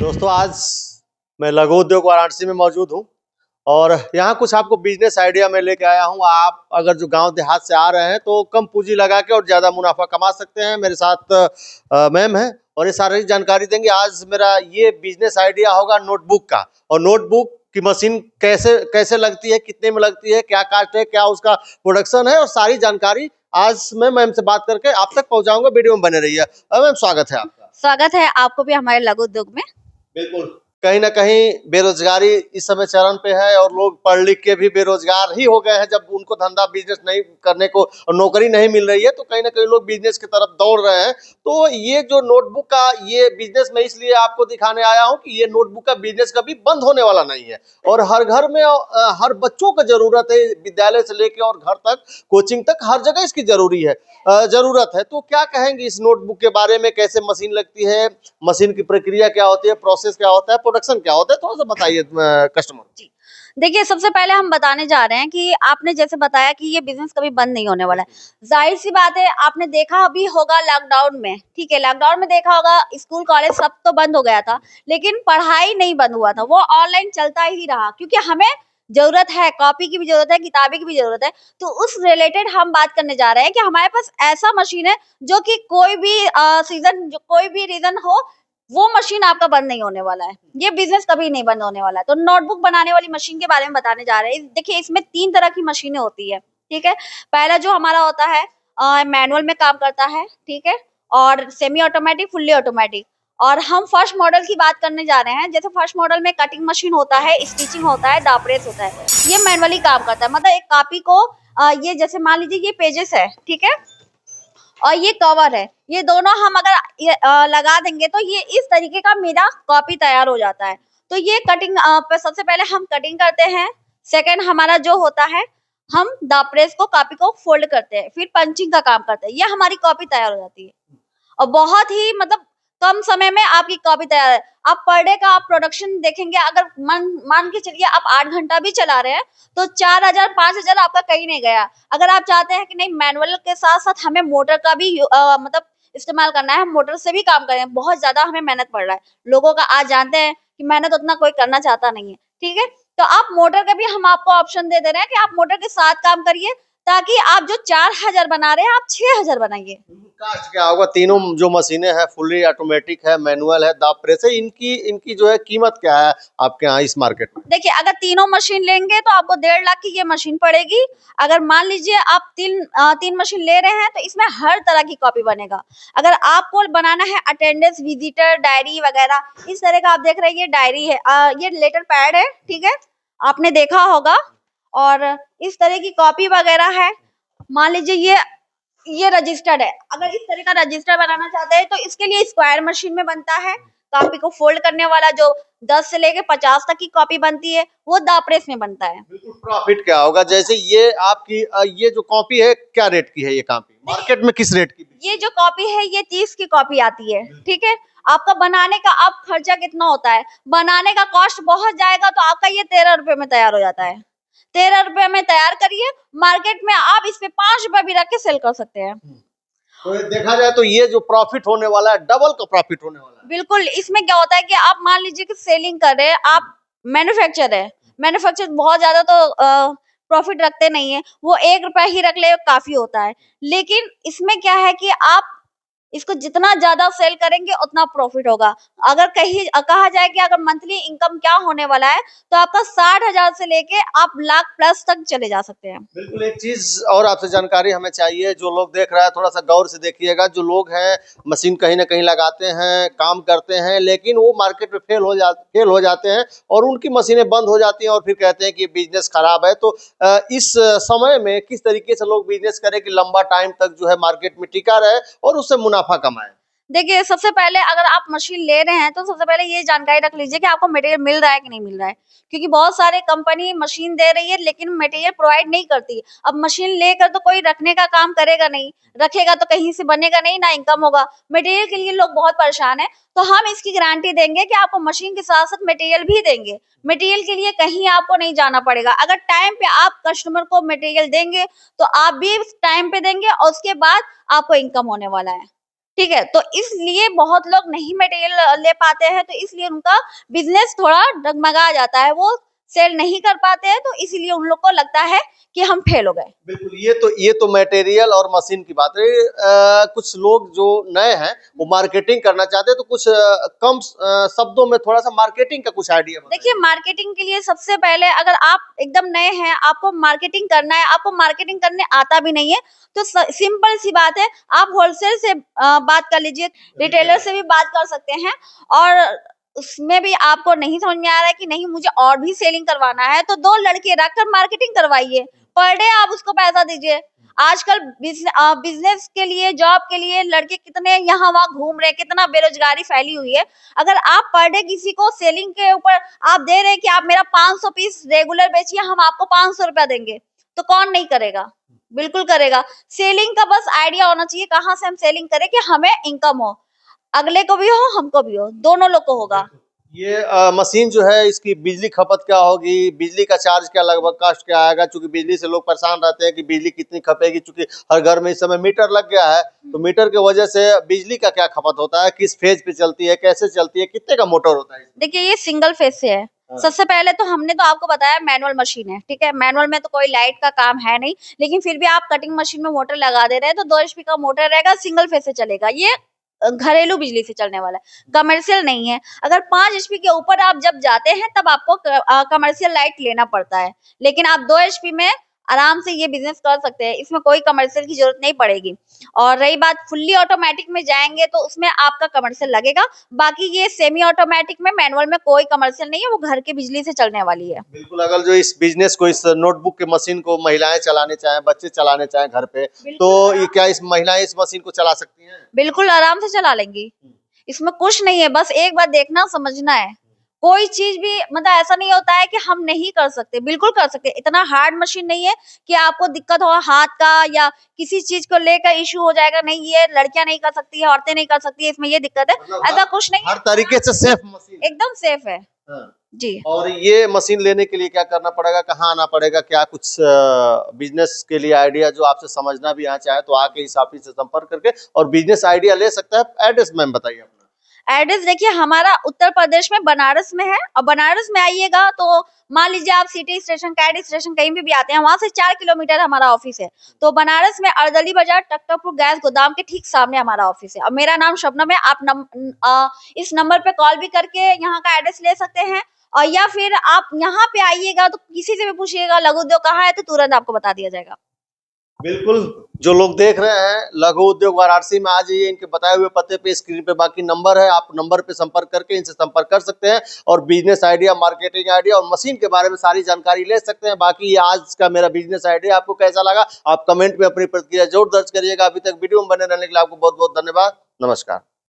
दोस्तों आज मैं लघु उद्योग वाराणसी में मौजूद हूँ और यहाँ कुछ आपको बिजनेस आइडिया मैं लेके आया हूँ। आप अगर जो गांव देहात से आ रहे हैं तो कम पूंजी लगा के और ज़्यादा मुनाफा कमा सकते हैं। मेरे साथ मैम है और ये सारी जानकारी देंगे। आज मेरा ये बिजनेस आइडिया होगा नोटबुक का, और नोटबुक की मशीन कैसे कैसे लगती है, कितने में लगती है, क्या कास्ट है, क्या उसका प्रोडक्शन है, और सारी जानकारी आज मैं मैम से बात करके आप तक पहुँचाऊंगा। वीडियो में बने रहिए। मैम स्वागत है आपका। स्वागत है आपको भी हमारे लघु उद्योग में। बिल्कुल, कहीं ना कहीं बेरोजगारी इस समय चरम पे है और लोग पढ़ लिख के भी बेरोजगार ही हो गए हैं। जब उनको धंधा बिजनेस नहीं करने को और नौकरी नहीं मिल रही है तो कहीं ना कहीं लोग बिजनेस की तरफ दौड़ रहे हैं। तो ये जो नोटबुक का ये बिजनेस मैं इसलिए आपको दिखाने आया हूँ कि ये नोटबुक का बिजनेस कभी बंद होने वाला नहीं है और हर घर में हर बच्चों को जरूरत है। विद्यालय से लेके और घर तक, कोचिंग तक, हर जगह इसकी जरूरत है। तो क्या कहेंगे इस नोटबुक के बारे में, कैसे मशीन लगती है, मशीन की प्रक्रिया क्या होती है, प्रोसेस क्या होता है, प्रोडक्शन क्या होता है, थोड़ा सा बताइए कस्टमर। जी, देखिए सबसे पहले हम बताने जा रहे हैं कि आपने जैसे बताया कि ये बिजनेस कभी बंद नहीं होने वाला है। जाहिर सी बात है, आपने देखा भी होगा लॉकडाउन में, ठीक है, लॉकडाउन में देखा होगा स्कूल कॉलेज सब तो बंद हो गया था, लेकिन पढ़ाई नहीं बंद हुआ था, वो ऑनलाइन चलता ही रहा क्योंकि हमें जरूरत है, कॉपी की भी जरूरत है, किताबें की भी जरूरत है। तो उस रिलेटेड हम बात करने जा रहे हैं कि हमारे पास ऐसा मशीन है जो कि कोई भी कोई भी रीजन हो, वो मशीन आपका बंद नहीं होने वाला है। ये बिजनेस कभी नहीं बंद होने वाला है। तो नोटबुक बनाने वाली मशीन के बारे में बताने जा रहे हैं। देखिए इसमें 3 तरह की मशीनें होती है, ठीक है। पहला जो हमारा होता है मैनुअल में काम करता है, ठीक है, और सेमी ऑटोमेटिक, फुल्ली ऑटोमेटिक। और हम फर्स्ट मॉडल की बात करने जा रहे हैं। जैसे फर्स्ट मॉडल में कटिंग मशीन होता है, स्टिचिंग होता है, दाप्रेस होता है। ये मैनुअली काम करता है, मतलब एक कॉपी को ये जैसे मान लीजिए ये पेजेस है, ठीक है, और ये कवर है, ये दोनों हम अगर लगा देंगे तो ये इस तरीके का मेरा कॉपी तैयार हो जाता है। तो ये कटिंग पे सबसे पहले हम कटिंग करते हैं। सेकंड हमारा जो होता है, हम दाप्रेस को कॉपी को फोल्ड करते हैं, फिर पंचिंग का काम करते हैं। ये हमारी कॉपी तैयार हो जाती है और बहुत ही मतलब कम समय में आपकी कॉपी तैयार है। आप पर डे का आप प्रोडक्शन देखेंगे, अगर मान के चलिए आप 8 घंटा भी चला रहे हैं तो 4000 5000 आपका कहीं नहीं गया। अगर आप चाहते हैं कि नहीं मैनुअल के साथ साथ हमें मोटर का भी मतलब इस्तेमाल करना है, मोटर से भी काम करें, बहुत ज्यादा हमें मेहनत पड़ रहा है। लोगों का आज जानते हैं कि मेहनत उतना कोई करना चाहता नहीं है, ठीक है। तो आप मोटर का भी हम आपको ऑप्शन दे रहे हैं कि आप मोटर के साथ काम करिए, ताकि आप जो 4000 बना रहे हैं आप 6000 बनाइए। कास्ट क्या होगा? तीनों जो मशीनें हैं, फुल्ली ऑटोमेटिक है, मैनुअल है, दाब प्रेस है, इनकी इनकी जो है कीमत क्या है आपके यहाँ इस मार्केट में? देखिए अगर तीनों मशीन लेंगे तो आपको 1.5 लाख की ये मशीन पड़ेगी। अगर मान लीजिए आप तीन मशीन ले रहे हैं तो इसमें हर तरह की कॉपी बनेगा। अगर आपको बनाना है अटेंडेंस, विजिटर डायरी वगैरह, इस तरह का आप देख रहे हैं, ये डायरी है, ये लेटर पैड है, ठीक है, आपने देखा होगा। और इस तरह की कॉपी वगैरह है। मान लीजिए ये रजिस्टर्ड है, अगर इस तरह का रजिस्टर बनाना चाहते हैं तो इसके लिए स्क्वायर मशीन में बनता है। कॉपी को फोल्ड करने वाला जो 10 से लेके 50 तक की कॉपी बनती है, वो दाप्रेस में बनता है। प्रॉफिट क्या होगा? जैसे ये आपकी ये जो कॉपी है क्या रेट की है? ये कॉपी मार्केट में किस रेट की? ये जो कॉपी है ये 30 की कॉपी आती है, ठीक है। आपका बनाने का आप खर्चा कितना होता है, बनाने का कॉस्ट बहुत जाएगा तो आपका ये 13 रुपए में तैयार हो जाता है। 13 रुपए में तैयार करिए, मार्केट में आप इस पे 5 रुपए भी रख के सेल कर सकते हैं। तो देखा जाए तो ये जो प्रॉफिट होने वाला है, डबल का प्रॉफिट होने वाला है। बिल्कुल, इसमें क्या होता है कि आप मान लीजिए कि सेलिंग कर रहे हैं, आप मैन्युफैक्चर है, मैन्युफैक्चर बहुत ज्यादा तो प्रॉफिट रखते नहीं है, वो 1 रुपया ही रख ले काफी होता है। लेकिन इसमें क्या है कि आप इसको जितना ज्यादा सेल करेंगे उतना प्रॉफिट होगा। अगर कहीं कहा जाए कि अगर मंथली इनकम क्या होने वाला है, तो आपका 60,000 से लेके आप लाख प्लस तक चले जा सकते हैं। बिल्कुल, एक चीज और आपसे जानकारी हमें चाहिए, जो लोग देख रहा है थोड़ा सा गौर से देखिएगा। जो लोग हैं मशीन कहीं ना कहीं लगाते हैं, काम करते हैं, लेकिन वो मार्केट में फेल हो जाते हैं और उनकी मशीनें बंद हो जाती हैं और फिर कहते हैं कि बिजनेस खराब है। तो इस समय में किस तरीके से लोग बिजनेस करें कि लंबा टाइम तक जो है मार्केट में टिका रहे और उससे मुनाफा कमाए? देखिए सबसे पहले अगर आप मशीन ले रहे हैं तो सबसे पहले ये जानकारी रख लीजिए कि आपको मटेरियल मिल रहा है कि नहीं मिल रहा है, क्योंकि बहुत सारे कंपनी मशीन दे रही है लेकिन मटेरियल प्रोवाइड नहीं करती। अब मशीन लेकर तो कोई रखने का काम करेगा नहीं, रखेगा तो कहीं से बनेगा नहीं, ना इनकम होगा। मटेरियल के लिए लोग बहुत परेशान है, तो हम इसकी गारंटी देंगे कि आपको मशीन के साथ साथ मटेरियल भी देंगे। मटेरियल के लिए कहीं आपको नहीं जाना पड़ेगा। अगर टाइम पे आप कस्टमर को मटेरियल देंगे तो आप भी टाइम पे देंगे और उसके बाद आपको इनकम होने वाला है। ठीक है, तो इसलिए बहुत लोग नहीं मटेरियल ले पाते हैं, तो इसलिए उनका बिजनेस थोड़ा डगमगा जाता है, वो सेल नहीं कर पाते हैं, तो इसीलिए उन लोग को लगता है कि हम फेल हो गए। बिल्कुल, ये तो मटेरियल और मशीन की बात है। कुछ लोग जो नए हैं वो मार्केटिंग करना चाहते हैं, तो कुछ कम शब्दों में थोड़ा सा मार्केटिंग का कुछ आइडिया बताइए। देखिए, मार्केटिंग के लिए सबसे पहले अगर आप एकदम नए हैं, आपको मार्केटिंग करना है, आपको मार्केटिंग करने आता भी नहीं है, तो सिंपल सी बात है, आप होलसेल से बात कर लीजिए, रिटेलर से भी बात कर सकते हैं। और उसमें भी आपको नहीं समझ में आ रहा है कि नहीं मुझे और भी सेलिंग करवाना है, तो 2 लड़के रखकर मार्केटिंग करवाइए, पर डे आप उसको पैसा दीजिए। आजकल बिजनेस के लिए, जॉब के लिए लड़के कितने यहाँ वहाँ घूम रहे हैं, कितना बेरोजगारी फैली हुई है। अगर आप पर डे किसी को सेलिंग के ऊपर आप दे रहे हैं कि आप मेरा 500 पीस रेगुलर बेचिए, हम आपको 500 रुपया देंगे, तो कौन नहीं करेगा? बिल्कुल करेगा। सेलिंग का बस आइडिया होना चाहिए, कहाँ से हम सेलिंग करें कि हमें इनकम हो, अगले को भी हो, हमको भी हो, दोनों लोग को होगा। ये मशीन जो है, इसकी बिजली खपत क्या होगी, बिजली का चार्ज क्या, लगभग कास्ट क्या आएगा? चूंकि बिजली से लोग परेशान रहते हैं कि बिजली कितनी खपेगी, चूंकि हर घर में इस समय मीटर लग गया है, तो मीटर की वजह से बिजली का क्या खपत होता है, किस फेज पे चलती है, कैसे चलती है, कितने का मोटर होता है? देखिए, ये सिंगल फेज से है। सबसे पहले तो हमने तो आपको बताया मैनुअल मशीन है, ठीक है, मैनुअल में तो कोई लाइट का काम है नहीं, लेकिन फिर भी आप कटिंग मशीन में मोटर लगा दे रहे हैं, तो 2 एचपी का मोटर रहेगा, सिंगल फेज से चलेगा। ये घरेलू बिजली से चलने वाला है, कमर्शियल नहीं है। अगर 5 एचपी के ऊपर आप जब जाते हैं तब आपको कमर्शियल लाइट लेना पड़ता है, लेकिन आप 2 एचपी में आराम से ये बिजनेस कर सकते हैं, इसमें कोई कमर्शियल की जरूरत नहीं पड़ेगी। और रही बात फुल्ली ऑटोमेटिक में जाएंगे तो उसमें आपका कमर्शियल लगेगा, बाकी ये सेमी ऑटोमेटिक में मैनुअल में कोई कमर्शियल नहीं है, वो घर की बिजली से चलने वाली है। बिल्कुल, अगर जो इस बिजनेस को, इस नोटबुक के मशीन को महिलाएं चलाने चाहें, बच्चे चलाने चाहें घर पे, तो ये क्या इस महिलाएं इस मशीन को चला सकती हैं? बिल्कुल आराम से चला लेंगी, इसमें कुछ नहीं है, बस एक बार देखना समझना है। कोई चीज भी मतलब ऐसा नहीं होता है कि हम नहीं कर सकते, बिल्कुल कर सकते। इतना हार्ड मशीन नहीं है कि आपको दिक्कत हो हाथ का या किसी चीज को लेकर इश्यू हो जाएगा, नहीं ये लड़कियां नहीं कर सकती है, औरतें नहीं कर सकती है, इसमें ये दिक्कत है, मतलब ऐसा कुछ नहीं हर तरीके से सेफ मशीन है। एकदम सेफ है। हाँ। जी। और ये मशीन लेने के लिए क्या करना पड़ेगा, कहाँ आना पड़ेगा, क्या कुछ बिजनेस के लिए आइडिया जो आपसे समझना भी यहाँ चाहे तो आके इस ऑफिस से संपर्क करके और बिजनेस आइडिया ले सकता है। एड्रेस मैम बताइए अपना। एड्रेस देखिए, हमारा उत्तर प्रदेश में बनारस में है, और बनारस में आइएगा तो मान लीजिए आप सिटी स्टेशन, कैडी स्टेशन कहीं भी आते हैं, वहां से 4 किलोमीटर हमारा ऑफिस है। तो बनारस में अर्दली बाजार टकटकपुर गैस गोदाम के ठीक सामने हमारा ऑफिस है, और मेरा नाम शबनम है। आप इस नंबर पे कॉल भी करके यहाँ का एड्रेस ले सकते हैं, और या फिर आप यहाँ पे आइएगा तो किसी से भी पूछिएगा लघु उद्योग कहाँ है, तो तुरंत आपको बता दिया जाएगा। बिल्कुल, जो लोग देख रहे हैं लघु उद्योग वाराणसी में आ जाइए, इनके बताए हुए पते पे स्क्रीन पे बाकी नंबर है, आप नंबर पे संपर्क करके इनसे संपर्क कर सकते हैं और बिजनेस आइडिया, मार्केटिंग आइडिया और मशीन के बारे में सारी जानकारी ले सकते हैं। बाकी ये आज का मेरा बिजनेस आइडिया आपको कैसा लगा, आप कमेंट में अपनी प्रतिक्रिया जरूर दर्ज करिएगा। अभी तक वीडियो में बने रहने के लिए आपको बहुत बहुत धन्यवाद। नमस्कार।